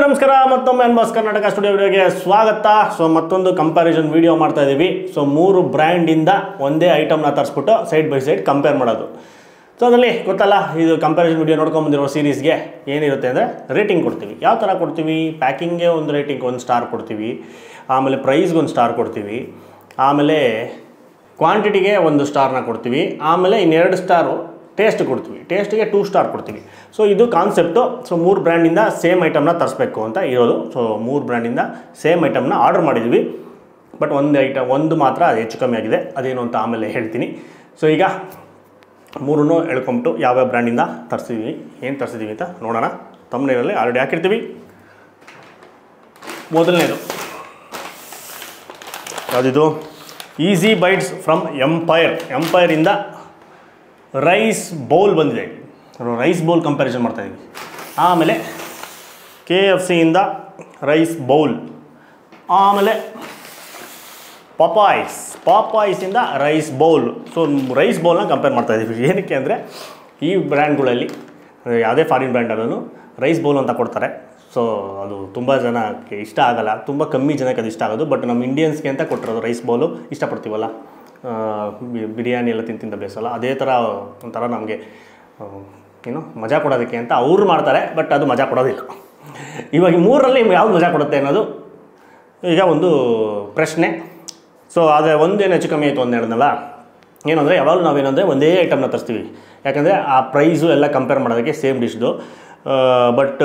ನಮಸ್ಕಾರ ಮತ್ತೊಮ್ಮೆ ಅನ್ಬಾಸ್ ಕರ್ನಾಟಕ ಸ್ಟುಡಿಯೋ ವಿಡಿಯೋಗೆ ಸ್ವಾಗತ. ಸೊ ಮತ್ತೊಂದು ಕಂಪ್ಯಾರಿಸನ್ ವಿಡಿಯೋ ಮಾಡ್ತಾ ಇದ್ದೀವಿ. ಸೊ 3 ಬ್ರ್ಯಾಂಡಿಂದ ಒಂದೇ ಐಟಮ್ನ ತರಿಸ್ಬಿಟ್ಟು ಸೈಡ್ ಬೈ ಸೈಡ್ ಕಂಪೇರ್ ಮಾಡೋದು. ಸೊ ಅದರಲ್ಲಿ ಗೊತ್ತಲ್ಲ, ಇದು ಕಂಪ್ಯಾರಿಸನ್ ವಿಡಿಯೋ ನೋಡ್ಕೊಂಬಂದಿರೋ ಸೀರೀಸ್ಗೆ ಏನಿರುತ್ತೆ ಅಂದರೆ ರೇಟಿಂಗ್ ಕೊಡ್ತೀವಿ. ಯಾವ ಥರ ಕೊಡ್ತೀವಿ? ಪ್ಯಾಕಿಂಗ್ಗೆ ಒಂದು ರೇಟಿಂಗ್ 1 ಸ್ಟಾರ್ ಕೊಡ್ತೀವಿ, ಆಮೇಲೆ ಪ್ರೈಸ್ಗೆ 1 ಸ್ಟಾರ್ ಕೊಡ್ತೀವಿ, ಆಮೇಲೆ ಕ್ವಾಂಟಿಟಿಗೆ 1 ಸ್ಟಾರ್ನ ಕೊಡ್ತೀವಿ, ಆಮೇಲೆ 2 ಸ್ಟಾರು ಟೇಸ್ಟ್ ಕೊಡ್ತೀವಿ, ಟೇಸ್ಟಿಗೆ 2 ಸ್ಟಾರ್ ಕೊಡ್ತೀವಿ. ಸೊ ಇದು ಕಾನ್ಸೆಪ್ಟು. ಸೊ 3 ಬ್ರ್ಯಾಂಡಿಂದ ಸೇಮ್ ಐಟಮ್ನ ತರಿಸ್ಬೇಕು ಅಂತ ಇರೋದು. ಸೊ 3 ಬ್ರ್ಯಾಂಡಿಂದ ಸೇಮ್ ಐಟಮ್ನ ಆರ್ಡರ್ ಮಾಡಿದ್ವಿ. ಬಟ್ ಒಂದು ಮಾತ್ರ ಹೆಚ್ಚು ಕಮ್ಮಿ ಆಗಿದೆ, ಅದೇನು ಅಂತ ಆಮೇಲೆ ಹೇಳ್ತೀನಿ. ಸೊ ಈಗ 3 ಹೇಳ್ಕೊಂಬಿಟ್ಟು ಯಾವ್ಯಾವ ಬ್ರ್ಯಾಂಡಿಂದ ತರಿಸಿದ್ವಿ, ಏನು ತರಿಸಿದ್ದೀವಿ ಅಂತ ನೋಡೋಣ. ತಮ್ಮನೇರಲ್ಲಿ ಆಲ್ರೆಡಿ ಹಾಕಿರ್ತೀವಿ. ಮೊದಲನೇದು ಯಾವುದಿದು? ಈಸಿ ಬೈಟ್ಸ್ ಫ್ರಮ್ ಎಂಪೈರಿಂದ ರೈಸ್ ಬೌಲ್ ಬಂದಿದೆ. ರೈಸ್ ಬೌಲ್ ಕಂಪ್ಯಾರಿಸನ್ ಮಾಡ್ತಾಯಿದ್ದೀವಿ. ಆಮೇಲೆ KFCಯಿಂದ ರೈಸ್ ಬೌಲ್, ಆಮೇಲೆ ಪಾಪಾಯ್ಸಿಂದ ರೈಸ್ ಬೌಲ್. ಸೊ ರೈಸ್ ಬೌಲ್ನ ಕಂಪೇರ್ ಮಾಡ್ತಾಯಿದ್ದೀವಿ. ಏನಕ್ಕೆ ಅಂದರೆ ಈ ಬ್ರ್ಯಾಂಡ್ಗಳಲ್ಲಿ ಯಾವುದೇ ಫಾರಿನ್ ಬ್ರ್ಯಾಂಡಲ್ಲೂ ರೈಸ್ ಬೌಲ್ ಅಂತ ಕೊಡ್ತಾರೆ. ಸೊ ಅದು ತುಂಬ ಜನಕ್ಕೆ ಇಷ್ಟ ಆಗೋಲ್ಲ, ತುಂಬ ಕಮ್ಮಿ ಜನಕ್ಕೆ ಅದು ಇಷ್ಟ ಆಗೋದು. ಬಟ್ ನಮ್ಮ ಇಂಡಿಯನ್ಸ್ಗೆ ಅಂತ ಕೊಟ್ಟಿರೋದು ರೈಸ್ ಬೌಲು. ಇಷ್ಟಪಡ್ತೀವಲ್ಲ, ಬಿರಿಯಾನಿ ಎಲ್ಲ ತಿಂದ ಬೇಸಲ್ಲ, ಅದೇ ಥರ ಒಂಥರ ನಮಗೆ ಮಜಾ ಕೊಡೋದಕ್ಕೆ ಅಂತ ಅವ್ರು ಮಾಡ್ತಾರೆ. ಬಟ್ ಅದು ಮಜಾ ಕೊಡೋದಿಲ್ಲ. ಇವಾಗ 3ರಲ್ಲಿ ಯಾವ್ದು ಮಜಾ ಕೊಡುತ್ತೆ ಅನ್ನೋದು ಈಗ ಒಂದು ಪ್ರಶ್ನೆ. ಸೊ ಆದರೆ ಒಂದೇನು ಹೆಚ್ಚು ಕಮ್ಮಿ ಆಯಿತು ಅಂತ ಹೇಳಿದ್ನಲ್ಲ, ಏನಂದರೆ ಯಾವಾಗಲೂ ನಾವೇನಂದರೆ ಒಂದೇ ಐಟಮ್ನ ತರಿಸ್ತೀವಿ. ಯಾಕಂದರೆ ಆ ಪ್ರೈಸು ಎಲ್ಲ ಕಂಪೇರ್ ಮಾಡೋದಕ್ಕೆ ಸೇಮ್ ಡಿಶ್ದು. ಬಟ್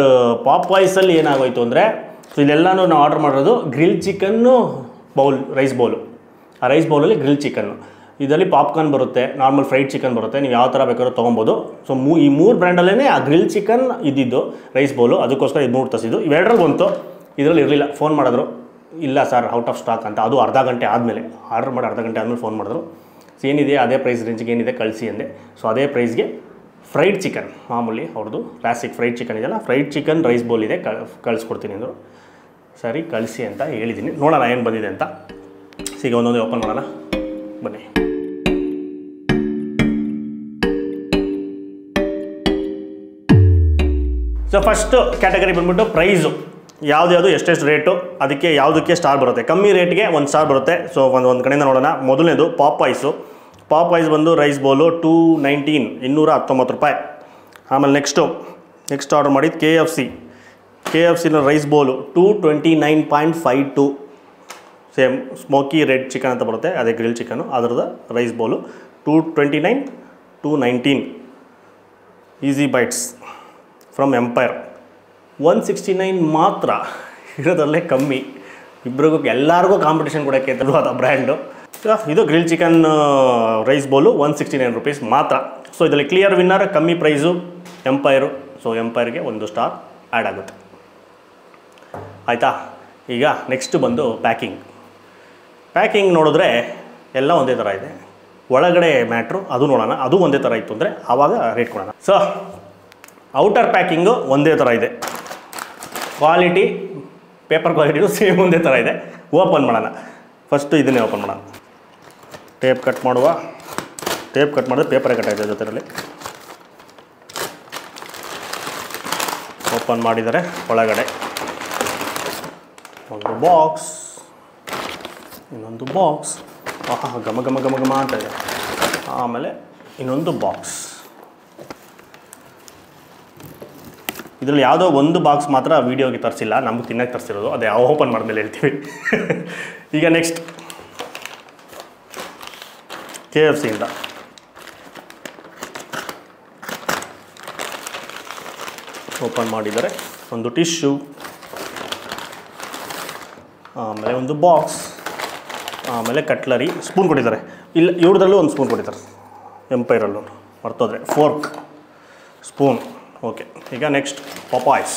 ಪಾಪಾಯ್ಸಲ್ಲಿ ಏನಾಗೋಯಿತು ಅಂದರೆ, ಸೊ ಇದೆಲ್ಲನೂ ನಾವು ಆರ್ಡರ್ ಮಾಡಿರೋದು grill chicken bowl, rice bowl. ಆ ರೈಸ್ ಬೌಲಲ್ಲಿ ಗ್ರಿಲ್ ಚಿಕನ್ನು, ಇದರಲ್ಲಿ ಪಾಪ್ಕಾರ್ನ್ ಬರುತ್ತೆ, ನಾರ್ಮಲ್ ಫ್ರೈಡ್ ಚಿಕನ್ ಬರುತ್ತೆ. ನೀವು ಯಾವ ಥರ ಬೇಕಾದ್ರೂ ತೊಗೊಬೋದು. ಸೊ ಈ 3 ಬ್ರ್ಯಾಂಡಲ್ಲೇ ಆ ಗ್ರಿಲ್ ಚಿಕನ್ ಇದ್ದಿದ್ದು ರೈಸ್ ಬೌಲು, ಅದಕ್ಕೋಸ್ಕರ ಇದು 3 ತರಿಸಿದ್ದು. ಇವೆರಡರಲ್ಲಿ ಬಂತು, ಇದರಲ್ಲಿ ಇರಲಿಲ್ಲ. ಫೋನ್ ಮಾಡಿದ್ರು, ಇಲ್ಲ ಸರ್ ಔಟ್ ಆಫ್ ಸ್ಟಾಕ್ ಅಂತ. ಅದು ಅರ್ಧ ಗಂಟೆ ಆದಮೇಲೆ, ಆರ್ಡರ್ ಮಾಡಿ ಅರ್ಧ ಗಂಟೆ ಆದಮೇಲೆ ಫೋನ್ ಮಾಡಿದ್ರು. ಸೊ ಏನಿದೆ ಅದೇ ಪ್ರೈಸ್ ರೇಂಜ್ಗೆ ಏನಿದೆ ಕಳಿಸಿ ಅಂದೆ. ಸೊ ಅದೇ ಪ್ರೈಸ್ಗೆ ಫ್ರೈಡ್ ಚಿಕನ್, ಮಾಮೂಲಿ ಅವ್ರದ್ದು ಕ್ಲಾಸಿಕ್ ಫ್ರೈಡ್ ಚಿಕನ್ ಇದೆಯಲ್ಲ, ಫ್ರೈಡ್ ಚಿಕನ್ ರೈಸ್ ಬೌಲ್ ಇದೆ, ಕಳಿಸ್ಕೊಡ್ತೀನಿ ಅಂದರು. ಸರಿ ಕಳಿಸಿ ಅಂತ ಹೇಳಿದ್ದೀನಿ. ನೋಡೋಣ ಏನು ಬಂದಿದೆ ಅಂತ. ಈಗ ಒಂದೊಂದೇ ಓಪನ್ ಮಾಡೋಣ ಬನ್ನಿ. ಸೊ ಫಸ್ಟು ಕ್ಯಾಟಗರಿ ಬಂದ್ಬಿಟ್ಟು ಪ್ರೈಸು. ಯಾವ್ದು ಎಷ್ಟೆಷ್ಟು ರೇಟು, ಅದಕ್ಕೆ ಯಾವುದಕ್ಕೆ ಸ್ಟಾರ್ ಬರುತ್ತೆ. ಕಮ್ಮಿ ರೇಟ್ಗೆ 1 ಸ್ಟಾರ್ ಬರುತ್ತೆ. ಸೊ ಒಂದು ಕಡೆಯಿಂದ ನೋಡೋಣ. ಮೊದಲನೇದು ಪಾಪಾಯ್ಸ್ ಬಂದು ರೈಸ್ ಬೌಲು 219, 219 ರೂಪಾಯಿ. ಆಮೇಲೆ ನೆಕ್ಸ್ಟ್ ಆರ್ಡರ್ ಮಾಡಿದ್ದು KFCನ rice bowl 229.52. Same smoky red chicken ಅಂತ ಬರುತ್ತೆ, ಅದೇ ಗ್ರಿಲ್ ಚಿಕನು, ಅದರದ rice bowl 229, 219. Easy bites from Empire 169 ಮಾತ್ರ ಇರೋದಲ್ಲೇ ಕಮ್ಮಿ. ಇಬ್ಬರಿಗೂ ಎಲ್ಲರಿಗೂ ಕಾಂಪಿಟೇಷನ್ ಕೊಡೋಕ್ಕೆ ಅಂತಲೂ ಅದು ಬ್ರ್ಯಾಂಡು. ಇದು grill chicken rice bowl 169 rupees ಮಾತ್ರ. ಸೊ ಇದರಲ್ಲಿ ಕ್ಲಿಯರ್ ವಿನ್ನರ್, ಕಮ್ಮಿ ಪ್ರೈಸು ಎಂಪೈರು. ಸೊ ಎಂಪೈರ್ಗೆ 1 ಸ್ಟಾರ್ ಆ್ಯಡ್ ಆಗುತ್ತೆ. ಆಯಿತಾ? ಈಗ ನೆಕ್ಸ್ಟ್ ಬಂದು ಪ್ಯಾಕಿಂಗ್ ನೋಡಿದ್ರೆ ಎಲ್ಲ ಒಂದೇ ಥರ ಇದೆ. ಒಳಗಡೆ ಮ್ಯಾಟ್ರು ಅದು ನೋಡೋಣ, ಅದು ಒಂದೇ ಥರ ಇತ್ತು ಅಂದರೆ ಆವಾಗ ರೇಟ್ ಕೊಡೋಣ. ಸೊ ಔಟರ್ ಪ್ಯಾಕಿಂಗು ಒಂದೇ ಥರ ಇದೆ, ಕ್ವಾಲಿಟಿ, ಪೇಪರ್ ಕ್ವಾಲಿಟಿನೂ ಸೇಮ್ ಒಂದೇ ಥರ ಇದೆ. ಓಪನ್ ಮಾಡೋಣ. ಫಸ್ಟು ಇದನ್ನೇ ಓಪನ್ ಮಾಡೋಣ. ಟೇಪ್ ಕಟ್ ಮಾಡಿದ್ರೆ ಪೇಪರೇ ಕಟ್ ಆಯಿತು ಜೊತೆಯಲ್ಲಿ. ಓಪನ್ ಮಾಡಿದರೆ ಒಳಗಡೆ ಒಂದು ಬಾಕ್ಸ್, ಇನ್ನೊಂದು ಬಾಕ್ಸ್, ಘಮ ಅಂತ ಇದೆ. ಆಮೇಲೆ ಇನ್ನೊಂದು ಬಾಕ್ಸ್. ಇದರಲ್ಲಿ ಯಾವುದೋ ಒಂದು ಬಾಕ್ಸ್ ಮಾತ್ರ ವೀಡಿಯೋಗೆ ತರಿಸಿಲ್ಲ, ನಮಗೆ ತಿನ್ನಕ್ಕೆ ತರಿಸಿರೋದು. ಅದೇ ಓಪನ್ ಮಾಡಿದ್ಮೇಲೆ ಹೇಳ್ತೀವಿ. ಈಗ ನೆಕ್ಸ್ಟ್ KFCಯಿಂದ ಓಪನ್ ಮಾಡಿದರೆ ಒಂದು ಟಿಶ್ಯೂ, ಆಮೇಲೆ ಒಂದು ಬಾಕ್ಸ್, ಆಮೇಲೆ ಕಟ್ಲರಿ, ಸ್ಪೂನ್ ಕೊಟ್ಟಿದ್ದಾರೆ. ಇಲ್ಲ ಇವ್ರದಲ್ಲೂ ಒಂದು ಸ್ಪೂನ್ ಕೊಟ್ಟಿದ್ದಾರೆ, ಎಂಪೈರಲ್ಲೂ ಮರ್ತೋದ್ರೆ. Fork, spoon. ಓಕೆ. ಈಗ ನೆಕ್ಸ್ಟ್ ಪಾಪಾಯ್ಸ್.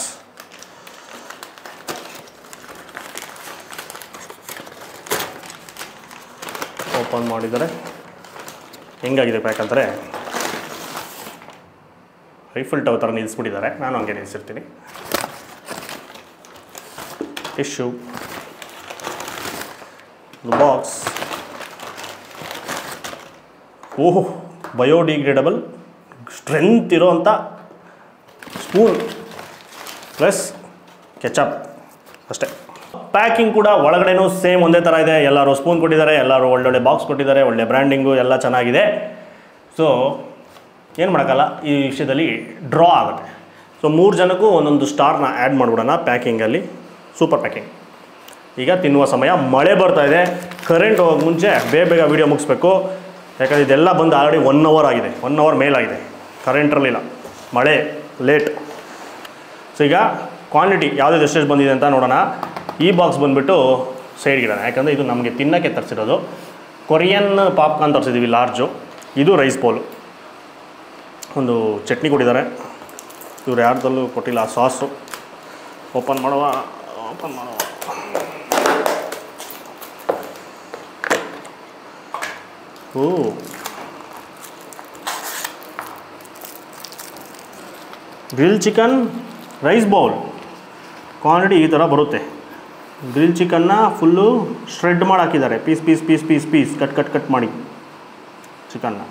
ಓಪನ್ ಮಾಡಿದರೆ ಹೆಂಗಾಗಿದೆ ಪ್ಯಾಕ್ ಅಂದರೆ, ಐಫಲ್ ಟವರ್ ಥರ ನಿಲ್ಲಿಸ್ಬಿಟ್ಟಿದ್ದಾರೆ. ನಾನು ಹಂಗೆ ನಿಲ್ಲಿಸಿರ್ತೀನಿ. ಟಿಶ್ಯೂ, ಬಾಕ್ಸ್, ಬಯೋಡಿಗ್ರೇಡಬಲ್ ಸ್ಟ್ರೆಂತ್ ಇರೋಂಥ ಸ್ಪೂನ್ ಪ್ಲಸ್ ಕೆಚಪ್ ಅಷ್ಟೇ. ಪ್ಯಾಕಿಂಗ್ ಕೂಡ ಒಳಗಡೆನೂ ಸೇಮ್ ಒಂದೇ ಥರ ಇದೆ. ಎಲ್ಲರೂ ಸ್ಪೂನ್ ಕೊಟ್ಟಿದ್ದಾರೆ, ಎಲ್ಲರೂ ಒಳ್ಳೊಳ್ಳೆ ಬಾಕ್ಸ್ ಕೊಟ್ಟಿದ್ದಾರೆ, ಒಳ್ಳೆ ಬ್ರ್ಯಾಂಡಿಂಗು ಎಲ್ಲ ಚೆನ್ನಾಗಿದೆ. ಸೊ ಏನು ಮಾಡೋಕ್ಕಲ್ಲ, ಈ ವಿಷಯದಲ್ಲಿ ಡ್ರಾ ಆಗುತ್ತೆ. ಸೊ 3 ಜನಕ್ಕೂ ಒಂದೊಂದು ಸ್ಟಾರ್ನ ಆ್ಯಡ್ ಮಾಡಿಬಿಡೋಣ ಪ್ಯಾಕಿಂಗಲ್ಲಿ. Super packing. ಈಗ ತಿನ್ನುವ ಸಮಯ, ಮಳೆ ಬರ್ತಾಯಿದೆ, ಕರೆಂಟ್ ಹೋಗೋಕ್ಕೆ ಮುಂಚೆ ಬೇಗ ವೀಡಿಯೋ ಮುಗಿಸ್ಬೇಕು. ಯಾಕಂದರೆ ಇದೆಲ್ಲ ಬಂದು ಆಲ್ರೆಡಿ 1 ಅವರ್ ಆಗಿದೆ, 1 ಅವರ್ ಮೇಲಾಗಿದೆ, ಕರೆಂಟ್ ಇರಲಿಲ್ಲ, ಮಳೆ ಲೇಟ್. ಸೊ ಈಗ ಕ್ವಾಂಟಿಟಿ ಯಾವುದೇ ಎಷ್ಟೆಷ್ಟು ಬಂದಿದೆ ಅಂತ ನೋಡೋಣ. ಈ ಬಾಕ್ಸ್ ಬಂದುಬಿಟ್ಟು ಸೈಡ್ಗಿಡೋಣ, ಯಾಕಂದರೆ ಇದು ನಮಗೆ ತಿನ್ನೋಕ್ಕೆ ತರಿಸಿರೋದು. ಕೊರಿಯನ್ ಪಾಪ್ಕಾರ್ನ್ ತರಿಸಿದ್ದೀವಿ ಲಾರ್ಜು. ಇದು ರೈಸ್ ಬೌಲು. ಒಂದು ಚಟ್ನಿ ಕೊಟ್ಟಿದ್ದಾರೆ, ಇವ್ರು ಯಾರ್ದಲ್ಲೂ ಕೊಟ್ಟಿಲ್ಲ ಸಾಸು. ಓಪನ್ ಮಾಡುವ. ಓ, grill chicken rice bowl. Quantity ಈ ಥರ ಬರುತ್ತೆ. ಗ್ರಿಲ್ ಚಿಕನ್ನ ಫುಲ್ಲು ಶ್ರೆಡ್ ಮಾಡಿ ಹಾಕಿದ್ದಾರೆ, ಪೀಸ್ ಕಟ್ ಮಾಡಿ ಚಿಕನ್ನ.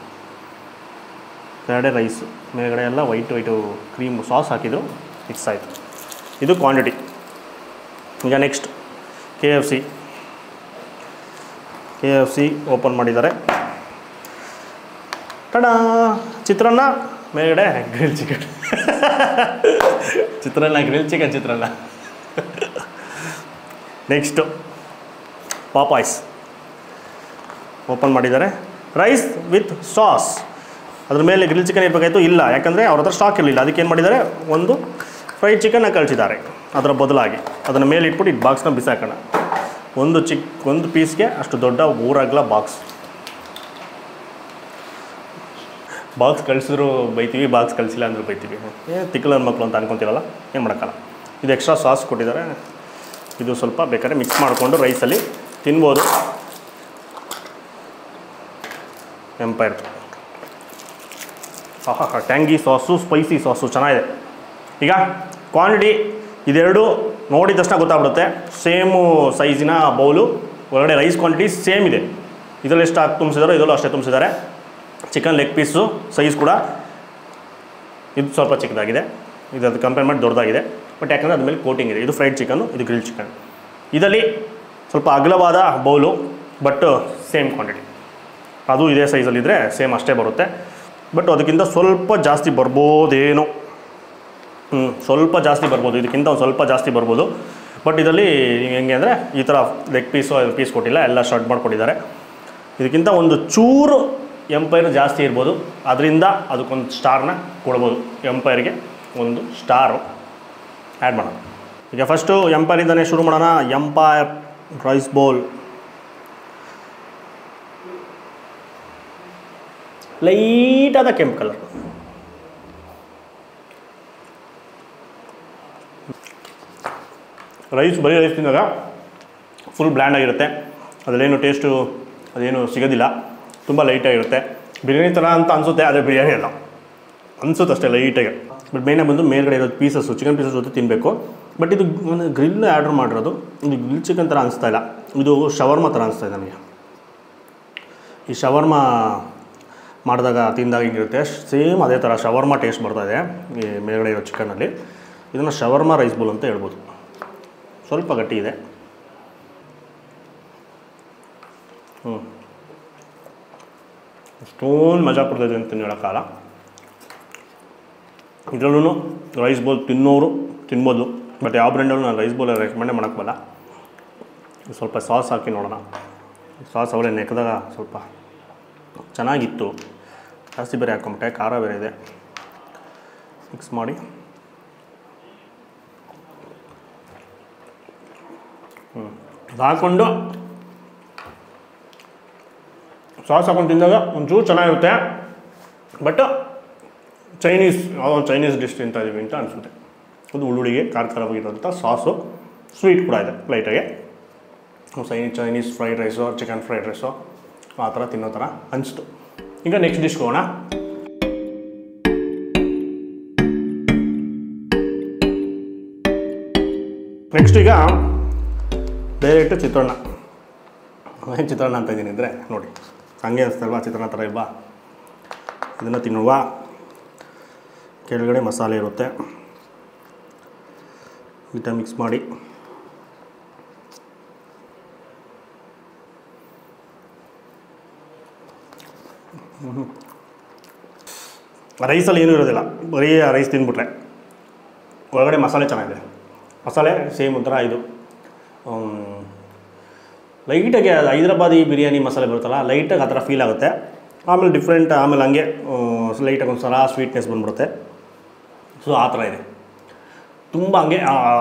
ಕೆಳಗಡೆ ರೈಸು, ಮೇಲ್ಗಡೆ ಎಲ್ಲ ವೈಟು ಕ್ರೀಮ್ ಸಾಸ್ ಹಾಕಿದ್ರು, ಮಿಕ್ಸ್ ಆಯಿತು. ಇದು ಕ್ವಾಂಟಿಟಿ. ಈಗ ನೆಕ್ಸ್ಟ್ KFC ಓಪನ್ ಮಾಡಿದ್ದಾರೆ. ಟಡಾ, ಚಿತ್ರಾನ್ನ, ಮೇಲ್ಗಡೆ grill chicken. Grill chicken. Next Popeyes open ಮಾಡಿದ್ದಾರೆ. Rice with sauce. ಅದ್ರ ಮೇಲೆ ಗ್ರಿಲ್ ಚಿಕನ್ ಇರಬೇಕಾಯ್ತು, ಇಲ್ಲ, ಯಾಕಂದರೆ ಅವ್ರ ಹತ್ರ ಸ್ಟಾಕ್ ಇರಲಿಲ್ಲ. ಅದಕ್ಕೆ ಏನು ಮಾಡಿದ್ದಾರೆ, ಒಂದು ಫ್ರೈಡ್ ಚಿಕನ್ನ ಕಳಿಸಿದ್ದಾರೆ ಅದರ ಬದಲಾಗಿ. ಅದನ್ನು ಮೇಲೆ ಇಟ್ಬಿಟ್ಟು ಇದು ಬಾಕ್ಸ್ನ ಬಿಸಾಕೋಣ. ಒಂದು ಪೀಸ್ಗೆ ಅಷ್ಟು ದೊಡ್ಡ ಊರಾಗಲ ಬಾಕ್ಸ್ ಕಳಿಸಿದ್ರು ಬೈತೀವಿ, ಬಾಕ್ಸ್ ಕಳಿಸಿಲ್ಲ ಅಂದರೂ ಬೈತೀವಿ. ತಿಕ್ಕಲನ ಮಕ್ಕಳು ಅಂತ ಅನ್ಕೊತೀವಲ್ಲ, ಏನು ಮಾಡೋಕ್ಕಲ್ಲ. ಇದು ಎಕ್ಸ್ಟ್ರಾ ಸಾಸ್ ಕೊಟ್ಟಿದ್ದಾರೆ. ಇದು ಸ್ವಲ್ಪ ಬೇಕಾದ್ರೆ ಮಿಕ್ಸ್ ಮಾಡಿಕೊಂಡು ರೈಸಲ್ಲಿ ತಿನ್ಬೋದು. Empire tangy sauce, spicy sauce ಚೆನ್ನಾಗಿದೆ. ಈಗ ಕ್ವಾಂಟಿಟಿ ಇದೆರಡು ನೋಡಿದ ತಕ್ಷಣ ಗೊತ್ತಾಗ್ಬಿಡುತ್ತೆ. ಸೇಮು ಸೈಜಿನ ಬೌಲು, ಒಳಗಡೆ ರೈಸ್ ಕ್ವಾಂಟಿಟಿ ಸೇಮ್ ಇದೆ. ಇದರಲ್ಲಿ ಎಷ್ಟು ತುಂಬಿಸಿದಾರೋ ಇದರಲ್ಲೂ ಅಷ್ಟೇ ತುಂಬಿಸಿದ್ದಾರೆ. ಚಿಕನ್ ಲೆಗ್ ಪೀಸು ಸೈಜ್ ಕೂಡ ಇದು ಸ್ವಲ್ಪ ಚಿಕ್ಕದಾಗಿದೆ, ಇದು ಕಂಪೇರ್ ಮಾಡಿ ದೊಡ್ಡದಾಗಿದೆ. ಬಟ್ ಯಾಕಂದರೆ ಅದ್ರ ಮೇಲೆ ಕೋಟಿಂಗ್ ಇದೆ. ಇದು ಫ್ರೈಡ್ ಚಿಕನ್ನು, ಇದು ಗ್ರಿಲ್ ಚಿಕನ್. ಇದರಲ್ಲಿ ಸ್ವಲ್ಪ ಅಗಲವಾದ ಬೌಲು, ಬಟ್ ಸೇಮ್ ಕ್ವಾಂಟಿಟಿ. ಅದು ಇದೇ ಸೈಜಲ್ಲಿದ್ದರೆ ಸೇಮ್ ಅಷ್ಟೇ ಬರುತ್ತೆ. ಬಟ್ ಅದಕ್ಕಿಂತ ಸ್ವಲ್ಪ ಜಾಸ್ತಿ ಬರ್ಬೋದೇನೋ, ಸ್ವಲ್ಪ ಜಾಸ್ತಿ ಬರ್ಬೋದು, ಇದಕ್ಕಿಂತ ಒಂದು ಸ್ವಲ್ಪ ಜಾಸ್ತಿ ಬರ್ಬೋದು. ಬಟ್ ಇದರಲ್ಲಿ ಹೆಂಗೆ ಅಂದರೆ ಈ ಥರ ಲೆಗ್ ಪೀಸ್ ಕೊಟ್ಟಿಲ್ಲ, ಎಲ್ಲ ಶರ್ಟ್ ಮಾಡಿಕೊಟ್ಟಿದ್ದಾರೆ. ಇದಕ್ಕಿಂತ ಒಂದು ಚೂರು ಎಂಪೈರ್ ಜಾಸ್ತಿ ಇರ್ಬೋದು, ಅದರಿಂದ ಅದಕ್ಕೊಂದು ಸ್ಟಾರ್ನ ಕೊಡ್ಬೋದು. ಎಂಪೈರ್ಗೆ ಒಂದು ಸ್ಟಾರು ಆ್ಯಡ್ ಮಾಡೋಣ. ಈಗ ಫಸ್ಟು ಎಂಪೈರಿಂದನೇ ಶುರು ಮಾಡೋಣ. Empire rice bowl. ಲೈಟಾದ ಕೆಂಪು ಕಲರ್. ಬರೀ ರೈಸ್ ತಿಂದಾಗ ಫುಲ್ ಬ್ಲ್ಯಾಂಡ್ ಆಗಿರುತ್ತೆ. ಅದರಲ್ಲೇನು ಟೇಸ್ಟು ಅದೇನು ಸಿಗೋದಿಲ್ಲ, ತುಂಬ ಲೈಟಾಗಿರುತ್ತೆ. ಬಿರಿಯಾನಿ ಥರ ಅಂತ ಅನಿಸುತ್ತೆ, ಆದರೆ ಬಿರಿಯಾನಿ ಅಲ್ಲ, ಅನಿಸುತ್ತೆ ಅಷ್ಟೇ ಲೈಟಾಗಿ. ಬಟ್ ಮೇಯ್ನಾಗಿ ಬಂದು ಮೇಲ್ಗಡೆ ಇರೋದು ಪೀಸಸ್ಸು, ಚಿಕನ್ ಪೀಸಸ್ ಜೊತೆ ತಿನ್ನಬೇಕು. ಬಟ್ ಇದು ಗ್ರಿಲ್ ಆರ್ಡ್ರ್ ಮಾಡಿರೋದು, ಇದು ಗ್ರಿಲ್ ಚಿಕನ್ ಥರ ಅನಿಸ್ತಾ ಇಲ್ಲ, ಇದು ಶವರ್ಮ ಥರ ಅನಿಸ್ತಾ ಇದೆ ನನಗೆ. ಈ ಶವರ್ಮ ಮಾಡಿದಾಗ ತಿಂದಾಗ ಹಿಂಗಿರುತ್ತೆ, ಸೇಮ್ ಅದೇ ಥರ ಶವರ್ಮ ಟೇಸ್ಟ್ ಬರ್ತಾಯಿದೆ ಈ ಮೇಲ್ಗಡೆ ಇರೋ ಚಿಕನಲ್ಲಿ. ಇದನ್ನು ಶವರ್ಮ ರೈಸ್ ಬೌಲ್ ಅಂತ ಹೇಳ್ಬೋದು. ಸ್ವಲ್ಪ ಗಟ್ಟಿ ಇದೆ. ಅಷ್ಟೊಂದು ಮಜಾ ಕೊಡ್ತಾಯಿದೆ ಅಂತ ಹೇಳೋಕ್ಕಾಗಲ್ಲ. ಇದರಲ್ಲೂ ರೈಸ್ ಬೌಲ್ ತಿನ್ನೋರು ತಿನ್ಬೋದು, ಬಟ್ ಯಾವ ಬ್ರ್ಯಾಂಡಲ್ಲೂ ನಾನು ರೈಸ್ ಬೌಲ್ ರೆಕಮೆಂಡೇ ಮಾಡೋಕ್ಕಲ್ಲ. ಸ್ವಲ್ಪ ಸಾಸ್ ಹಾಕಿ ನೋಡೋಣ. ಸಾಸ್ ಅವಳೇ ನೆಕ್ಕಿದಾಗ ಸ್ವಲ್ಪ ಚೆನ್ನಾಗಿತ್ತು, ಜಾಸ್ತಿ ಬೇರೆ ಹಾಕೊಂಬಿಟ್ಟೆ, ಖಾರ ಬೇರೆ ಇದೆ. ಮಿಕ್ಸ್ ಮಾಡಿ ಅದು ಹಾಕ್ಕೊಂಡು ಸಾಸ್ ಹಾಕೊಂಡು ತಿಂದಾಗ ಒಂಚೂರು ಚೆನ್ನಾಗಿರುತ್ತೆ. ಬಟ್ ಚೈನೀಸ್ ಡಿಶ್ ತಿಂತಾ ಇದ್ದೀವಿ ಅಂತ ಅನಿಸುತ್ತೆ. ಅದು ಉಳ್ಳುಳ್ಳಿಗೆ ಖಾರವಾಗಿರೋಂಥ ಸಾಸು, ಸ್ವೀಟ್ ಕೂಡ ಇದೆ ಲೈಟಾಗಿ. Chinese fried rice, chicken fried rice ಆ ಥರ ತಿನ್ನೋ ಥರ ಅನಿಸ್ತು. ಈಗ ನೆಕ್ಸ್ಟ್ ಡಿಶ್ಗೆ ಹೋಗೋಣ. ನೆಕ್ಸ್ಟ್ ಈಗ ಡೈರೆಕ್ಟು ಚಿತ್ರಾನ್ನ. ಏನು ಚಿತ್ರಾನ್ನ ಅಂತ ಇದ್ದೀನಿ ಅಂದರೆ ನೋಡಿ, ಹಂಗೆ ಅನಿಸ್ತಲ್ವಾ, ಚಿತ್ರಾನ್ನ ಥರ ಇಲ್ವಾ? ಇದನ್ನು ತಿನ್ನುವ. ಕೆಳಗಡೆ ಮಸಾಲೆ ಇರುತ್ತೆ, ನೀಟಾಗಿ ಮಿಕ್ಸ್ ಮಾಡಿ ರೈಸಲ್ಲಿ ಏನೂ ಇರೋದಿಲ್ಲ, ಬರೀ ರೈಸ್ ತಿಂದ್ಬಿಟ್ರೆ. ಒಳಗಡೆ ಮಸಾಲೆ ಚೆನ್ನಾಗಿದೆ, ಮಸಾಲೆ ಸೇಮ್ ಒಂಥರ ಇದು ಲೈಟಾಗಿ ಹೈದ್ರಾಬಾದಿ ಬಿರಿಯಾನಿ ಮಸಾಲೆ ಬರುತ್ತಲ್ಲ, ಲೈಟಾಗಿ ಆ ಥರ ಫೀಲ್ ಆಗುತ್ತೆ. ಆಮೇಲೆ ಡಿಫ್ರೆಂಟ್, ಆಮೇಲೆ ಹಂಗೆ ಲೈಟಾಗಿ ಒಂದು ಸಲ ಸ್ವೀಟ್ನೆಸ್ ಬಂದ್ಬಿಡುತ್ತೆ. ಸೊ ಆ ಥರ ಇದೆ, ತುಂಬ ಹಂಗೆ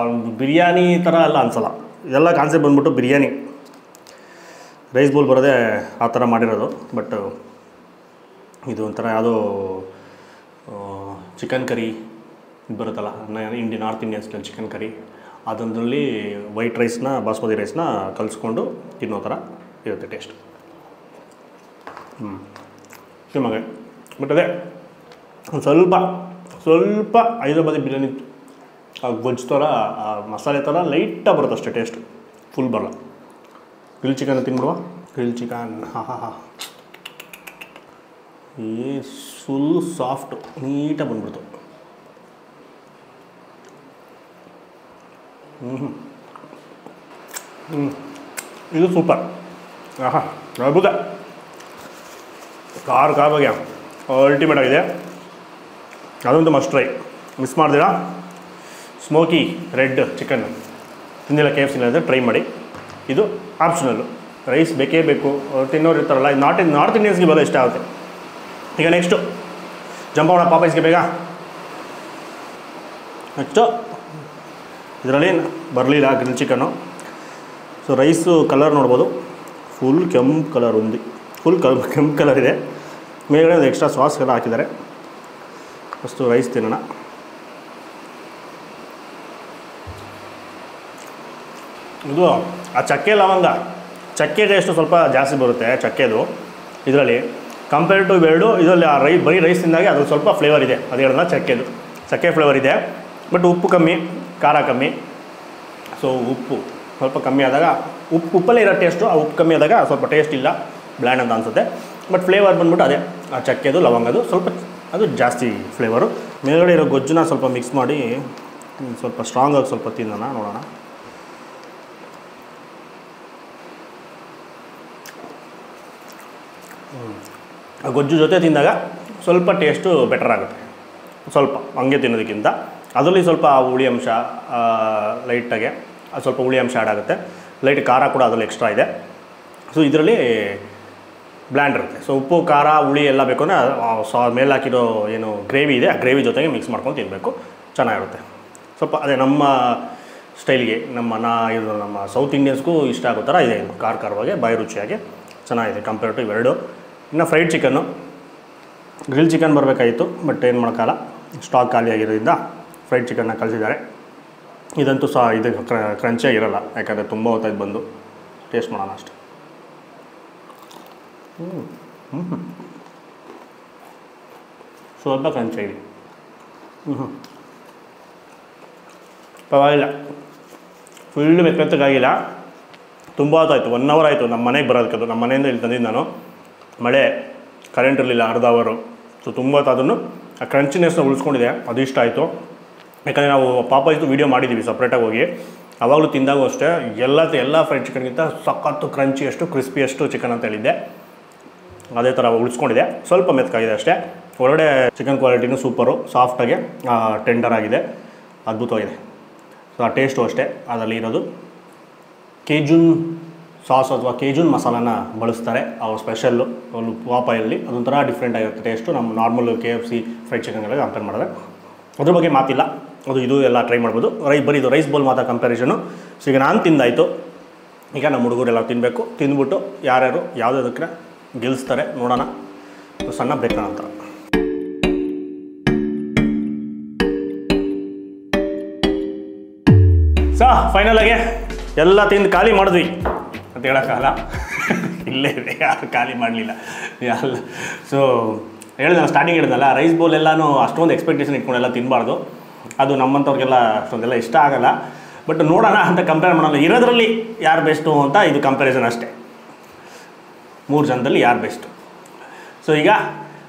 ಬಿರಿಯಾನಿ ಥರ ಎಲ್ಲ ಅನಿಸಲ್ಲ. ಇದೆಲ್ಲ ಕಾನ್ಸೆಪ್ಟ್ ಬಂದ್ಬಿಟ್ಟು ಬಿರಿಯಾನಿ, ರೈಸ್ ಬೌಲ್ ಬರೋದೇ ಆ ಥರ ಮಾಡಿರೋದು. ಬಟ್ ಇದು ಒಂಥರ ಯಾವುದೋ ಚಿಕನ್ ಕರಿ ಬರುತ್ತಲ್ಲ, north Indian style chicken curry, ಅದೊಂದರಲ್ಲಿ ವೈಟ್ ರೈಸ್ನ, ಬಾಸ್ಮತಿ ರೈಸ್ನ ಕಲಿಸ್ಕೊಂಡು ತಿನ್ನೋ ಥರ ಇರುತ್ತೆ ಟೇಸ್ಟ್. ಶಿವಮೊಗ್ಗ. ಬಟ್ ಅದೇ ಒಂದು ಸ್ವಲ್ಪ ಹೈದ್ರಾಬಾದಿ ಬಿರಿಯಾನಿ ಆ ಗೊಜ್ಜು ಥರ, ಆ ಮಸಾಲೆ ಥರ ಲೈಟಾಗಿ ಬರುತ್ತೆ ಅಷ್ಟೇ, ಟೇಸ್ಟ್ ಫುಲ್ ಬರಲ್ಲ. ಗ್ರಿಲ್ ಚಿಕನ್ ತಿನ್ಬಿಡುವ. ಗ್ರಿಲ್ ಚಿಕನ್ ಫುಲ್ ಸಾಫ್ಟು, ನೀಟಾಗಿ ಬಂದ್ಬಿಡ್ತು. ಇದು ಸೂಪರ್. ಅದ್ಭುತ, ಖಾರವಾಗಿ ಅಲ್ಟಿಮೇಟ್ ಆಗಿದೆ. ಅದಂತೂ ಮಸ್ಟ್ ಟ್ರೈ, ಮಿಸ್ ಮಾಡ್ತೀರಾ. ಸ್ಮೋಕಿ ರೆಡ್ ಚಿಕನ್ ತಿಂದಿಲ್ಲ KFC ಅಂದರೆ ಟ್ರೈ ಮಾಡಿ. ಇದು ಆಪ್ಷನಲ್ಲು, ರೈಸ್ ಬೇಕೇ ಬೇಕು. ತಿನ್ನೋರು ಇರ್ತಾರಲ್ಲ, ನಾರ್ತ್ ಇಂಡಿಯನ್ಸ್ಗೆ ಬರೋ ಇಷ್ಟ ಆಗುತ್ತೆ. ಈಗ ನೆಕ್ಸ್ಟು ಜಂಪ್ ಮಾಡೋಣ ಪಾಪೈಸ್ಗೆ ಬೇಗ. ನೆಕ್ಸ್ಟು ಇದರಲ್ಲಿ ಬರಲಿಲ್ಲ grill chicken. So rice colour ನೋಡ್ಬೋದು, ಫುಲ್ ಕೆಂಪು ಕಲರ್ ఉంది, ಫುಲ್ ಕೆಂಪು ಕಲರ್ ಇದೆ. ಮೇಲ್ಗಡೆ ಒಂದು ಎಕ್ಸ್ಟ್ರಾ ಸಾಸ್ ಎಲ್ಲ ಹಾಕಿದ್ದಾರೆ. ಫಸ್ಟು ರೈಸ್ ತಿನ್ನೋಣ. ಇದು ಆ ಚಕ್ಕೆ ಲವಂಗ, ಚಕ್ಕೆ ಟೇಸ್ಟು ಸ್ವಲ್ಪ ಜಾಸ್ತಿ ಬರುತ್ತೆ ಚಕ್ಕೆದು ಇದರಲ್ಲಿ ಕಂಪೇರ್ ಟು ಇವೆರಡು. ಇದರಲ್ಲಿ ಆ ಬರೀ ರೈಸ್ ತಿಂದಾಗೆ ಅದ್ರಲ್ಲಿ ಸ್ವಲ್ಪ ಫ್ಲೇವರ್ ಇದೆ, ಅದು ಹೇಳಿದ ಚಕ್ಕೆ ಫ್ಲೇವರ್ ಇದೆ. ಬಟ್ ಉಪ್ಪು ಕಮ್ಮಿ, ಖಾರ ಕಮ್ಮಿ. ಸೊ ಉಪ್ಪು ಸ್ವಲ್ಪ ಕಮ್ಮಿ ಆದಾಗ, ಉಪ್ಪಲ್ಲೇ ಇರೋ ಟೇಸ್ಟು, ಆ ಉಪ್ಪು ಕಮ್ಮಿ ಆದಾಗ ಸ್ವಲ್ಪ ಟೇಸ್ಟ್ ಇಲ್ಲ, ಬ್ಲ್ಯಾಂಡ್ ಅಂತ ಅನಿಸುತ್ತೆ. ಬಟ್ ಫ್ಲೇವರ್ ಬಂದ್ಬಿಟ್ಟು ಅದೇ ಆ ಚಕ್ಕೆದು ಲವಂಗದು ಸ್ವಲ್ಪ ಅದು ಜಾಸ್ತಿ ಫ್ಲೇವರು. ಮೇಲ್ಗಡೆ ಇರೋ ಗೊಜ್ಜನ್ನ ಸ್ವಲ್ಪ ಮಿಕ್ಸ್ ಮಾಡಿ ಸ್ವಲ್ಪ ಸ್ಟ್ರಾಂಗಾಗಿ ಸ್ವಲ್ಪ ತಿನ್ನೋಣ, ನೋಡೋಣ. ಆ ಗೊಜ್ಜು ಜೊತೆ ತಿಂದಾಗ ಸ್ವಲ್ಪ ಟೇಸ್ಟು ಬೆಟರ್ ಆಗುತ್ತೆ, ಸ್ವಲ್ಪ ಹಂಗೆ ತಿನ್ನೋದಕ್ಕಿಂತ. ಅದರಲ್ಲಿ ಸ್ವಲ್ಪ ಹುಳಿ ಅಂಶ ಲೈಟಾಗೆ ಸ್ವಲ್ಪ ಹುಳಿ ಅಂಶ ಆ್ಯಡ್ ಆಗುತ್ತೆ, ಲೈಟ್ ಖಾರ ಕೂಡ ಅದರಲ್ಲಿ ಎಕ್ಸ್ಟ್ರಾ ಇದೆ. ಸೊ ಇದರಲ್ಲಿ ಬ್ಲ್ಯಾಂಡ್ ಇರುತ್ತೆ. ಸೊ ಉಪ್ಪು ಖಾರ ಹುಳಿ ಎಲ್ಲ ಬೇಕು ಅಂದರೆ ಮೇಲೆ ಹಾಕಿರೋ ಏನು ಗ್ರೇವಿ ಇದೆ, ಆ ಗ್ರೇವಿ ಜೊತೆಗೆ ಮಿಕ್ಸ್ ಮಾಡ್ಕೊಂಡು ತಿನ್ನಬೇಕು, ಚೆನ್ನಾಗಿರುತ್ತೆ. ಸ್ವಲ್ಪ ಅದೇ ನಮ್ಮ ಸ್ಟೈಲ್ಗೆ, ನಮ್ಮ ಸೌತ್ ಇಂಡಿಯನ್ಸ್ಗೂ ಇಷ್ಟ ಆಗೋ ಥರ ಇದೆ. ಇದು ಖಾರವಾಗಿ ಬಾಯಿ ರುಚಿಯಾಗಿ ಚೆನ್ನಾಗಿದೆ ಕಂಪೇರ್ ಟು ಇವೆರಡು. ಇನ್ನು ಫ್ರೈಡ್ ಚಿಕನ್ನು, ಗ್ರಿಲ್ ಚಿಕನ್ ಬರಬೇಕಾಗಿತ್ತು, ಬಟ್ ಏನು ಮಾಡೋಕ್ಕಲ್ಲ, ಸ್ಟಾಕ್ ಖಾಲಿಯಾಗಿರೋದ್ರಿಂದ ಫ್ರೈಡ್ ಚಿಕನ್ನ ಕಳಿಸಿದ್ದಾರೆ. ಇದಂತೂ ಇದು ಕ್ರಂಚಿಯಾಗಿರಲ್ಲ, ಯಾಕಂದರೆ ತುಂಬ ಹೊತ್ತಾಯ್ತು ಬಂದು. ಟೇಸ್ಟ್ ಮಾಡೋಣ ಅಷ್ಟೆ. ಸ್ವಲ್ಪ ಕ್ರಂಚಿಯಾಗಿದೆ, ಪರವಾಗಿಲ್ಲ. ಫುಲ್ಲು ಮೆತ್ತಗಾಗಿಲ್ಲ, ತುಂಬ ಹೊತ್ತಾಯಿತು, 1 hour ಆಯಿತು ನಮ್ಮ ಮನೆಗೆ ಬರೋದಕ್ಕದು. ನಮ್ಮ ಮನೆಯಿಂದ ಇಲ್ಲಿ ತಂದಿದ್ದು ನಾನು. ಮಳೆ, ಕರೆಂಟ್ ಇರಲಿಲ್ಲ ಅರ್ಧ ಅವರು. ಸೊ ತುಂಬ ಹೊತ್ತಾದ್ರೂ ಆ ಕ್ರಂಚಿನೆಸ್ನ ಉಳಿಸ್ಕೊಂಡಿದೆ, ಅದು ಇಷ್ಟ ಆಯಿತು. ಯಾಕಂದರೆ ನಾವು ಪಾಪಾಯ್ತು ವೀಡಿಯೋ ಮಾಡಿದ್ದೀವಿ ಸಪ್ರೇಟಾಗಿ ಹೋಗಿ, ಆವಾಗಲೂ ತಿಂದಾಗೂ ಅಷ್ಟೇ ಎಲ್ಲ ಫ್ರೈಡ್ ಚಿಕನ್ಗಿಂತ ಸಖತ್ತು ಕ್ರಂಚಿಯಷ್ಟು ಕ್ರಿಸ್ಪಿಯಷ್ಟು ಚಿಕನ್ ಅಂತ ಹೇಳಿದ್ದೆ. ಅದೇ ಥರ ಉಳಿಸ್ಕೊಂಡಿದೆ, ಸ್ವಲ್ಪ ಮೆತ್ತಗಾಗಿದೆ ಅಷ್ಟೇ. ಹೊರಗಡೆ ಚಿಕನ್ ಕ್ವಾಲಿಟಿನೂ ಸೂಪರು, ಸಾಫ್ಟಾಗಿ ಟೆಂಡರ್ ಆಗಿದೆ, ಅದ್ಭುತವಾಗಿದೆ. ಸೊ ಆ ಟೇಸ್ಟು ಅಷ್ಟೇ. ಅದರಲ್ಲಿ ಇರೋದು ಕೇಜುನ್ ಸಾಸ್ ಅಥವಾ ಕೇಜುನ್ ಮಸಾಲಾನ ಬಳಸ್ತಾರೆ, ಅವ್ರ ಸ್ಪೆಷಲ್ಲು ಒಂದು ಪಾಪಾಯಲ್ಲಿ. ಅದೊಂಥರ ಡಿಫ್ರೆಂಟ್ ಆಗಿರುತ್ತೆ ಟೇಸ್ಟು, ನಮ್ಮ ನಾರ್ಮಲ್ KFC ಫ್ರೈಡ್ ಚಿಕನ್ಗೆಲ್ಲ ಕಂಪೇರ್ ಮಾಡಿದ್ರೆ. ಅದ್ರ ಬಗ್ಗೆ ಮಾತಿಲ್ಲ, ಇದು ಎಲ್ಲ ಟ್ರೈ ಮಾಡ್ಬೋದು. ಬರೀ ಇದು ರೈಸ್ ಬೌಲ್ ಮಾತ್ರ ಕಂಪ್ಯಾರಿಸನು. ಸೊ ಈಗ ನಾನು ತಿಂದಾಯಿತು, ಈಗ ನಮ್ಮ ಹುಡುಗರೆಲ್ಲ ತಿನ್ನಬೇಕು. ತಿಂದ್ಬಿಟ್ಟು ಯಾರ್ಯಾರು ಯಾವುದಕ್ಕೆ ಗೆಲ್ಲಿಸ್ತಾರೆ ನೋಡೋಣ. ಸಣ್ಣ ಬ್ರೇಕ್ ನಂತರ ಫೈನಲಾಗೆ ಎಲ್ಲ ತಿಂದು ಖಾಲಿ ಮಾಡಿದ್ವಿ ಅಂತ ಹೇಳೋಕ್ಕಾಗಲ್ಲ, ಇಲ್ಲೇ ಇದೆ, ಯಾರು ಖಾಲಿ ಮಾಡಲಿಲ್ಲ ಎಲ್ಲ. ಸೊ ಹೇಳಿದೆ ನಾನು ಸ್ಟಾರ್ಟಿಂಗ್ ಹೇಳಿದ್ನಲ್ಲ, ರೈಸ್ ಬೌಲ್ ಎಲ್ಲನೂ ಅಷ್ಟೊಂದು ಎಕ್ಸ್ಪೆಕ್ಟೇಷನ್ ಇಟ್ಕೊಂಡೆಲ್ಲ ತಿನ್ನಬಾರ್ದು, ಅದು ನಮ್ಮಂಥವ್ರಿಗೆಲ್ಲ ಅಷ್ಟೊಂದೆಲ್ಲ ಇಷ್ಟ ಆಗಲ್ಲ. ಬಟ್ ನೋಡೋಣ ಅಂತ ಕಂಪೇರ್ ಮಾಡೋಣ, ಇರೋದ್ರಲ್ಲಿ ಯಾರು ಬೆಸ್ಟು ಅಂತ ಇದು ಕಂಪ್ಯಾರಿಸನ್ ಅಷ್ಟೇ, 3 ಜನದಲ್ಲಿ ಯಾರು ಬೆಸ್ಟು. ಸೊ ಈಗ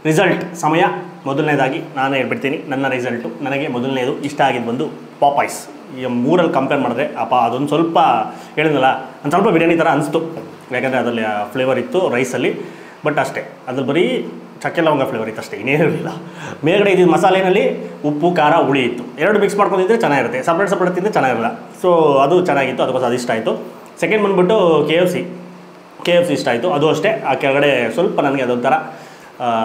ರಿಸಲ್ಟ್ ಸಮಯ. ಮೊದಲನೇದಾಗಿ ನಾನೇ ಹೇಳ್ಬಿಡ್ತೀನಿ ನನ್ನ ರಿಸಲ್ಟು. ನನಗೆ ಮೊದಲನೇದು ಇಷ್ಟ ಆಗಿದ್ದು ಬಂದು ಪಾಪಾಯ್ಸ್. ಈ ಮೂರಲ್ಲಿ ಕಂಪೇರ್ ಮಾಡಿದ್ರೆ ಅದೊಂದು ಸ್ವಲ್ಪ ಹೇಳಿದ್ನಲ್ಲ, ಒಂದು ಸ್ವಲ್ಪ ಬಿರಿಯಾನಿ ಥರ ಅನಿಸ್ತು, ಯಾಕಂದರೆ ಅದರಲ್ಲಿ ಫ್ಲೇವರ್ ಇತ್ತು ರೈಸಲ್ಲಿ. ಬಟ್ ಅಷ್ಟೇ, ಅದ್ರಲ್ಲಿ ಬರೀ ಚಕ್ಕೆ ಲವಂಗ ಫ್ಲೇವರ್ ಇತ್ತು ಅಷ್ಟೇ, ಇನ್ನೇನೂ ಇರಲಿಲ್ಲ. ಮೇಲ್ಗಡೆ ಇದ್ದಿದ್ದು ಮಸಾಲೆನಲ್ಲಿ ಉಪ್ಪು ಖಾರ ಹುಳಿ ಇತ್ತು, ಎರಡು ಮಿಕ್ಸ್ ಮಾಡ್ಕೊಂಡಿದ್ರೆ ಚೆನ್ನಾಗಿರುತ್ತೆ. ಸಪ್ರೇಟ್ ತಿಂದರೆ ಚೆನ್ನಾಗಿರಲ್ಲ. ಸೊ ಅದು ಚೆನ್ನಾಗಿತ್ತು, ಅದಕ್ಕೋಸ್ಕರ ಅದು ಇಷ್ಟ ಆಯಿತು. ಸೆಕೆಂಡ್ ಬಂದುಬಿಟ್ಟು ಕೆ ಎಫ್ ಸಿ ಇಷ್ಟ ಆಯಿತು. ಅದು ಅಷ್ಟೇ, ಆ ಕೆಳಗಡೆ ಸ್ವಲ್ಪ ನನಗೆ ಅದೊಂಥರ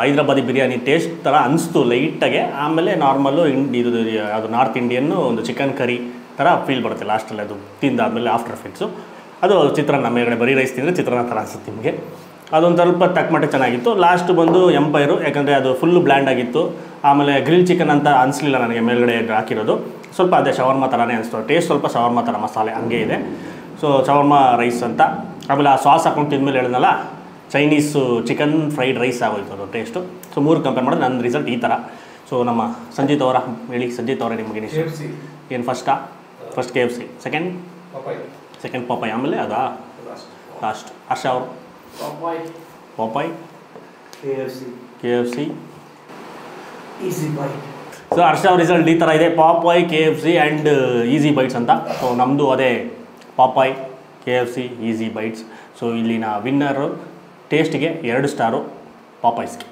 ಹೈದ್ರಾಬಾದಿ ಬಿರಿಯಾನಿ ಟೇಸ್ಟ್ ಥರ ಅನಿಸ್ತು ಲೈಟಾಗೆ. ಆಮೇಲೆ ನಾರ್ಮಲ್ಲು ಅದು ನಾರ್ತ್ ಇಂಡಿಯನ್ನು ಒಂದು ಚಿಕನ್ ಕರಿ ಥರ ಫೀಲ್ ಬರುತ್ತೆ ಲಾಸ್ಟಲ್ಲಿ, ಅದು ತಿಂದಾದಮೇಲೆ ಆಫ್ಟರ್ ಫಿಟ್ಸು. ಅದು ಚಿತ್ರಾನ್ನ, ಮೇಲ್ಗಡೆ ಬರೀ ರೈಸ್ ತಿಂದರೆ ಚಿತ್ರಾನ್ನ ಥರ ಅನಿಸುತ್ತೆ ನಿಮಗೆ. ಅದೊಂದು ಸ್ವಲ್ಪ ತಕ್ಕಮಟ್ಟ ಚೆನ್ನಾಗಿತ್ತು. ಲಾಸ್ಟ್ ಬಂದು ಎಂಪೈರು, ಯಾಕಂದರೆ ಅದು ಫುಲ್ಲು ಬ್ಲ್ಯಾಂಡ್ ಆಗಿತ್ತು. ಆಮೇಲೆ ಗ್ರಿಲ್ ಚಿಕನ್ ಅಂತ ಅನಿಸ್ಲಿಲ್ಲ ನನಗೆ ಮೇಲ್ಗಡೆ ಹಾಕಿರೋದು, ಸ್ವಲ್ಪ ಅದೇ ಶವರ್ಮ ಥರನೇ ಅನಿಸ್ತು. ಟೇಸ್ಟ್ ಸ್ವಲ್ಪ ಶವರ್ಮ ಥರ ಮಸಾಲೆ ಹಂಗೆ ಇದೆ. ಸೊ ಶವರ್ಮ ರೈಸ್ ಅಂತ. ಆಮೇಲೆ ಆ ಸಾಸ್ ಹಾಕೊಂಡು ತಿಂದಮೇಲೆ ಹೇಳಿದ್ನಲ್ಲ, ಚೈನೀಸು ಚಿಕನ್ ಫ್ರೈಡ್ ರೈಸ್ ಆಗೋಯ್ತು ಅದು ಟೇಸ್ಟು. ಸೊ ಮೂರು ಕಂಪೇರ್ ಮಾಡಿದ್ರೆ ನನ್ನ ರಿಸಲ್ಟ್ ಈ ಥರ. ಸೊ ನಮ್ಮ ಸಂಜಿತ್ ಅವರ ಹೇಳಿ, ಸಂಜಿತ್ ಅವರೇ ನಿಮಗೆ ಏನು ಫಸ್ಟ್ KFC, ಸೆಕೆಂಡ್ ಪಾಪಾಯ್, ಆಮೇಲೆ ಅದಾ ಲಾಸ್ಟ್ ಹರ್ಷ ಅವರು ಪಾಪಾಯ್, KFC, ಈಸಿ ಬೈಟ್. ಸೊ ಹರ್ಷ ಅವ್ರ ರಿಸಲ್ಟ್ ಈ ಥರ ಇದೆ, ಪಾಪಾಯ್, KFC ಆ್ಯಂಡ್ ಈಸಿ ಬೈಟ್ಸ್ ಅಂತ. ಸೊ ನಮ್ಮದು ಅದೇ ಪಾಪಾಯ್, KFC, ಈಸಿ ಬೈಟ್ಸ್. ಸೊ ಇಲ್ಲಿನ ವಿನ್ನರು ಟೇಸ್ಟ್ಗೆ 2 ಸ್ಟಾರು ಪಾಪಾಯ್ಸ್ಗೆ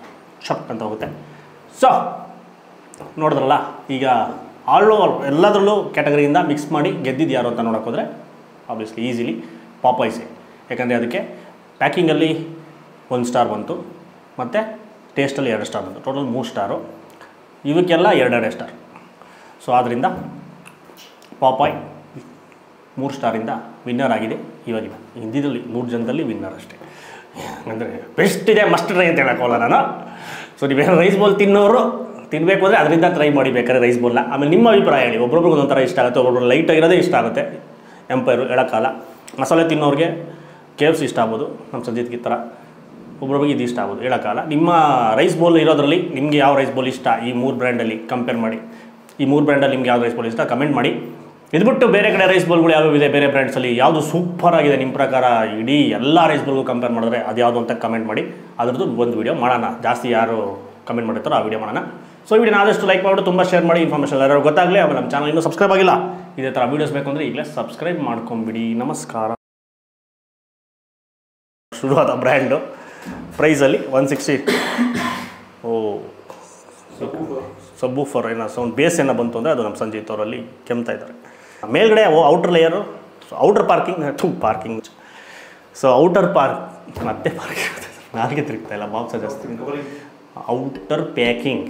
ಶಪ್ ಅಂತ ಹೋಗುತ್ತೆ. ಸೊ ನೋಡಿದ್ರಲ್ಲ, ಈಗ ಆಲ್ ಓವರ್ ಎಲ್ಲದರಲ್ಲೂ ಕ್ಯಾಟಗರಿಯಿಂದ ಮಿಕ್ಸ್ ಮಾಡಿ ಗೆದ್ದಿದ್ದು ಯಾರು ಅಂತ ನೋಡೋಕ್ಕೋದ್ರೆ ಆಬ್ವಿಯಸ್ಲಿ ಈಸಿಲಿ ಪಾಪಾಯ್ಸೇ. ಯಾಕಂದರೆ ಅದಕ್ಕೆ ಪ್ಯಾಕಿಂಗಲ್ಲಿ 1 ಸ್ಟಾರ್ ಬಂತು, ಮತ್ತು ಟೇಸ್ಟಲ್ಲಿ 2 ಸ್ಟಾರ್ ಬಂತು, ಟೋಟಲ್ 3 ಸ್ಟಾರು. ಇವಕ್ಕೆಲ್ಲ 2 ಸ್ಟಾರ್. ಸೊ ಆದ್ದರಿಂದ ಪಾಪಾಯ್ 3 ಸ್ಟಾರಿಂದ ವಿನ್ನರ್ ಆಗಿದೆ ಇವಾಗಿನ ಹಿಂದಿದಲ್ಲಿ 3 ಜನದಲ್ಲಿ ವಿನ್ನರ್ ಅಷ್ಟೇ. ಅಂದರೆ ಬೆಸ್ಟ್ ಇದೆ, ಮಸ್ಟ್ ಟ್ರೈ ಅಂತ ಹೇಳೋಕ್ಕಲ್ಲ ನಾನು. ಸೊ ನೀವೇನು ರೈಸ್ ಬೋಲ್ ತಿನ್ನೋರು ತಿನ್ನಬೇಕು ಅಂದರೆ ಅದರಿಂದ ಟ್ರೈ ಮಾಡಿ ಬೇಕಾದ್ರೆ ರೈಸ್ ಬೋಲ್ನ. ಆಮೇಲೆ ನಿಮ್ಮ ಅಭಿಪ್ರಾಯ ಹೇಳಿ, ಒಬ್ಬೊಬ್ರಿಗೆ ಒಂದೊಂಥರ ಇಷ್ಟ ಆಗುತ್ತೆ, ಒಬ್ಬೊಬ್ರು ಲೈಟಾಗಿರೋದೇ ಇಷ್ಟ ಆಗುತ್ತೆ. ಎಂಪೈರು ಹೇಳೋಕ್ಕಲ್ಲ. ಮಸಾಲೆ ತಿನ್ನೋರಿಗೆ KFC ಇಷ್ಟ ಆಗ್ಬೋದು, ನಮ್ಮ ಸಂಜಿತ್ಗೆ ಈ ಥರ. ಒಬ್ಬೊಬ್ರಿಗೆ ಇದು ಇಷ್ಟ ಆಗ್ಬೋದು, ಹೇಳೋಕ್ಕಲ್ಲ. ನಿಮ್ಮ ರೈಸ್ ಬೋಲ್ ಇರೋದ್ರಲ್ಲಿ ನಿಮಗೆ ಯಾವ ರೈಸ್ ಬೋಲ್ ಇಷ್ಟ, ಈ 3 ಬ್ರ್ಯಾಂಡಲ್ಲಿ ಕಂಪೇರ್ ಮಾಡಿ. ಈ 3 ಬ್ರ್ಯಾಂಡಲ್ಲಿ ನಿಮ್ಗೆ ಯಾವ ರೈಸ್ ಬೋಲ್ ಇಷ್ಟ ಕಮೆಂಟ್ ಮಾಡಿ. ಇದ್ಬಿಟ್ಟು ಬೇರೆ ಕಡೆ ರೈಸ್ ಬೋಲ್ಗಳು ಯಾವ್ಯಾವ ಇದೆ ಬೇರೆ ಬ್ರ್ಯಾಂಡ್ಸಲ್ಲಿ, ಯಾವುದು ಸೂಪರ್ ಆಗಿದೆ ನಿಮ್ಮ ಪ್ರಕಾರ, ಇಡೀ ಎಲ್ಲ ರೈಸ್ ಬೋಲ್ಗೂ ಕಂಪೇರ್ ಮಾಡಿದ್ರೆ ಅದು ಯಾವುದು ಅಂತ ಕಮೆಂಟ್ ಮಾಡಿ. ಅದ್ರದ್ದು ಒಂದು ವೀಡಿಯೋ ಮಾಡೋಣ. ಜಾಸ್ತಿ ಯಾರು ಕಮೆಂಟ್ ಮಾಡಿರ್ತಾರೋ ಆ ವಿಡಿಯೋ ಮಾಡೋಣ. ಸೊ ಈ ವಿಡಿಯೋನ ಆದಷ್ಟು ಲೈಕ್ ಮಾಡಿ, ತುಂಬ ಶೇರ್ ಮಾಡಿ, ಇನ್ಫಾರ್ಮೇಷನ್ ಎಲ್ಲರೂ ಗೊತ್ತಾಗಲಿ. ಆಮೇಲೆ ನಮ್ಮ ಚಾನಲ್ ಇನ್ನೂ ಸಬ್ಸ್ಕ್ರೈಬ್ ಆಗಿಲ್ಲ, ಇದೇ ಥರ ವೀಡಿಯೋಸ್ ಬೇಕು ಅಂದರೆ ಈಗಲೇ ಸಬ್ಸ್ಕ್ರೈಬ್ ಮಾಡ್ಕೊಂಬಿಡಿ. ನಮಸ್ಕಾರ. ಶುರುವಾದ ಬ್ರ್ಯಾಂಡು ಪ್ರೈಸಲ್ಲಿ 160. ಸಬ್ಬೂಫರ್ ಏನೋ ಸೌಂಡ್ ಬೇಸ್ ಏನೋ ಬಂತು ಅಂದರೆ ಅದು ನಮ್ಮ ಸಂಜಿತ್ ಅವರಲ್ಲಿ ಕೆಮ್ತಾ ಇದ್ದಾರೆ. ಮೇಲ್ಗಡೆ outer layer, outer parking. So outer ಮತ್ತೆ ಪಾರ್ಕಿಂಗ್ ನಾಲ್ಗೆ ತಿರುಗ್ತಾ ಇಲ್ಲ, ಬಾಕ್ಸ ಜಾಸ್ತಿ. Outer packing